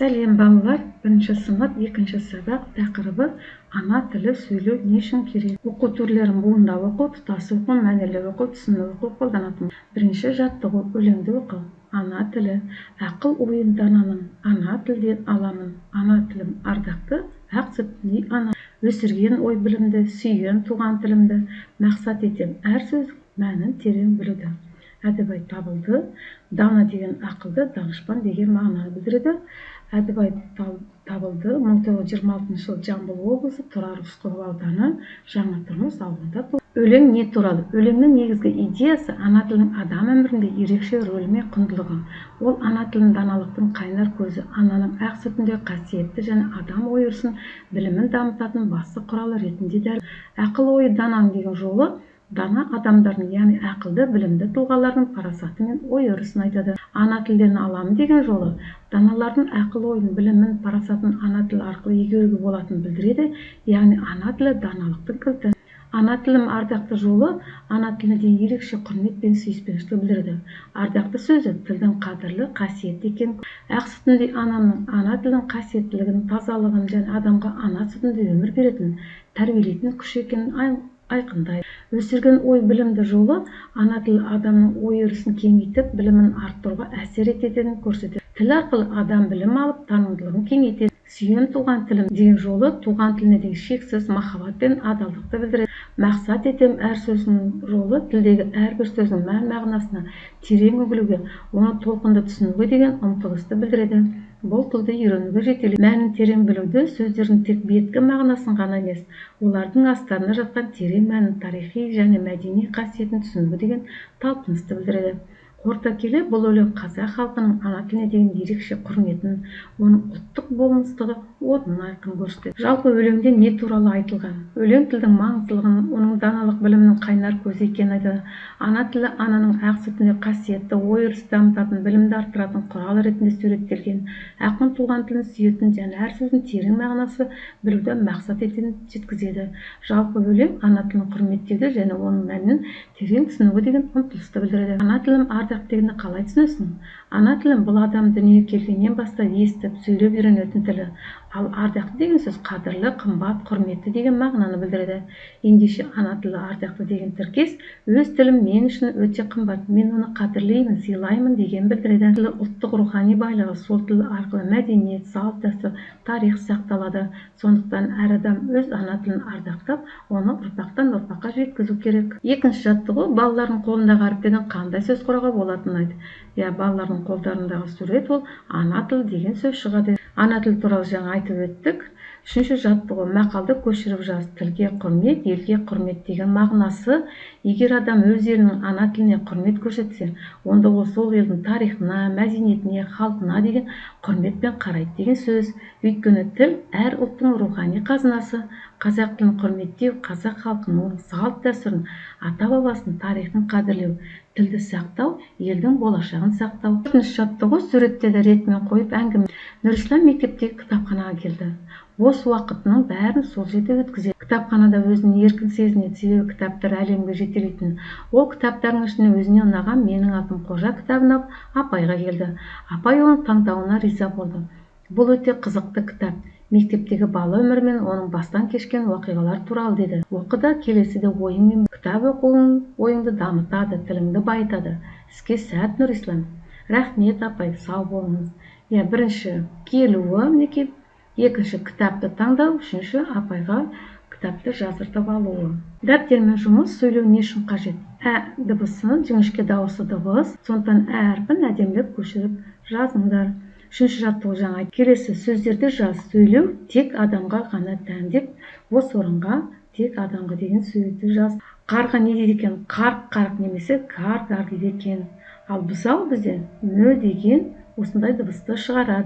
Сәлем балалар, бірінші сынып, екінші сабақ тақырыбы ана тілі сөйлеу не үшін керек? Оқу түрлерін буындап оқу, тұтас оқу, мәнерлі оқу, түсініп оқу қолданатын. Бірінші жаттығу, өлеңді оқу. Ана тілі, ақыл ойын дананың, ана тілден аламын. Ана тілім ардақты, ақ сүттей ана. Өсірген ой білімді, сүйген туған тілімді, мақсат етем әр сөз мәнін терең білуді. Әдібай табылды, дана деген ақылды, данышпан деген мағынаны білдіреді. Әдібай табылды 1926 жылы Жамбыл облысы Тұрар Рысқұлов ауданы Жаңатұрмыс ауылында туды. Өлең не туралы? Өлеңнің негізгі идеясы ана тілінің адам өмірінде ерекше рөлі мен құндылығы. Ол ана тілінің даналықтың қайнар көзі, ананың ақ сүтінде қасиетті және адам ой-өрісін, білімін дамытатын басты құралы ретінде дәл. Ақыл ойы дананың деген жолы дана адамдардың, яғни ақылды, білімді тұлғалардың парасаты мен ой-өрісін айтады. Ана тілден аламын деген жолы даналардың ақыл ойын, білімін, парасатын ана тілі арқылы игеруге болатынын білдіреді, яғни ана тілі даналықтың кілті. Ана тілім ардақты жолы ана тіліне деген ерекше құрмет пен сүйіспеншілікті білдіреді. Ардақты сөзі тілдің қадірлі, қасиетті екен. Ақ сүтіндей анамның ана тілдің қасиеттілігін, тазалығын және адамға ана сүтінде өмір беретін, тәрбиелейтін күш екенін айқындайды. Өсірген ой білімді жолы ана тілі адамның ой-өрісін кеңейтіп, білімін арттыруға әсер ететінін көрсетеді. Тіл арқылы адам білім алып, танымдылығын кеңейтеді. Сүйген туған тілім деген жолы туған тіліне деген шексіз махаббат пен адалдықты білдіреді. Мақсат етем әр сөзінің жолы тілдегі әрбір сөздің мән-мағынасына терең үңілуге, оны толқынды түсінуге деген ұмтылысты білдіреді. Бұл тілді үйренуге жетелейді. Мәнін терең білуді сөздердің тек беткі мағынасын ғана емес, олардың астарында жатқан терең мәнін, тарихи және мәдени қасиетін түсінуге деген талпынысты білдіреді. Қорыта келе, бұл өлең қазақ халқының ана тіліне деген ерекше құрметін, оның ұлттық болмыстығы орнын айқын көрсетеді. Жалпы өлеңде не туралы айтылған? Өлең тілдің маңыздылығын, оның даналық білімінің қайнар көзі екенін айтады. Ана тілі ананың ақ сүтінде қасиетті, ой-өрісті дамытатын, білімді арттыратын құрал ретінде суреттелген. Ақын туған тілін сүйетін және әр сөздің терең мағынасы білуді мақсат ететінін жеткізеді. Жалпы өлең ана тілін құрметтеуді және оның мәнін терең түсінуге деген ұмтылысты білдіреді. Ана тілім ардақ дегенді қалай түсінесің? Ана тілім бұл адам дүниеге келгеннен бастап естіп, сөйлеп үйренетін тілі. Ал ардақты деген сөз қадірлі, қымбат, құрметті деген мағынаны білдіреді. Ендеше ана тілі ардақты деген тіркес өз тілім мен үшін өте қымбат, мен оны қадірлеймін, сыйлаймын деген білдіреді. Тілі ұлттық рухани байлығы, сол тіл арқылы мәдениет, салт, дәстүр, тарих сақталады. Сондықтан әр адам өз ана тілін ардақтап, оны ұрпақтан ұрпаққа жеткізу керек. Екінші жаттығу, балалардың қолындағы әріптерден қандай сөз құруға болатынын айт. Балалардың қолдарындағы сурет ол ана тіл деген сөз шығады. Ана тіл туралы жаңа айтып өттік. Үшінші жаттығу, мақалды көшіріп жаз. Тілге құрмет, елге құрмет деген мағынасы, егер адам өз елінің ана тіліне құрмет көрсетсе, онда ол сол елдің тарихына, мәдениетіне, халқына деген құрметпен қарайды деген сөз. Өйткені тіл әр ұлттың рухани қазынасы. Қазақ тілін құрметтеу, қазақ халқының салт дәстүрін, ата-бабасын, тарихын қадірлеу, тілді сақтау, елдің болашағын сақтау. Төртінші жаттығу, суреттерді ретімен қойып әңгіме. Нұрислам мектептегі кітапханаға келді. Бос уақытының бәрін сол жерде өткізеді. Кітапханада өзін еркін сезінеді, себебі кітаптар әлемге жетелейтін. Ол кітаптардың ішінен өзіне ұнаған Менің атым Қожа кітабын алып апайға келді. Апай оның таңдауына риза болды. Бұл өте қызықты кітап. Мектептегі бала өмірі мен оның бастан кешкен оқиғалар туралы деді. Оқыда, келесіде ойың мен кітап оқуың ойыңды дамытады, тіліңді байытады. Іске сәт, Нұрислам. Рахмет, апай, сау болыңыз. Бірінші келуі, мінекей. Екінші кітапты таңдау, үшінші апайға кітапты жаздыртып алуы. Дәптермен жұмыс, сөйлеу не үшін қажет? Ә дыбысы, жіңішке дауысты дыбыс, сондықтан ә әрпін әдемілеп көшіріп жазыңдар. Үшінші жаттығу жаңа. Келесі сөздерді жаз. Сөйлеу тек адамға ғана тән деп, бос орынға тек адамға деген сөзді жаз. Қарға не дейді екен? Қарқ немесе кар дейді екен. Ал бұзау бізден мө деген осындай дыбысты шығарады.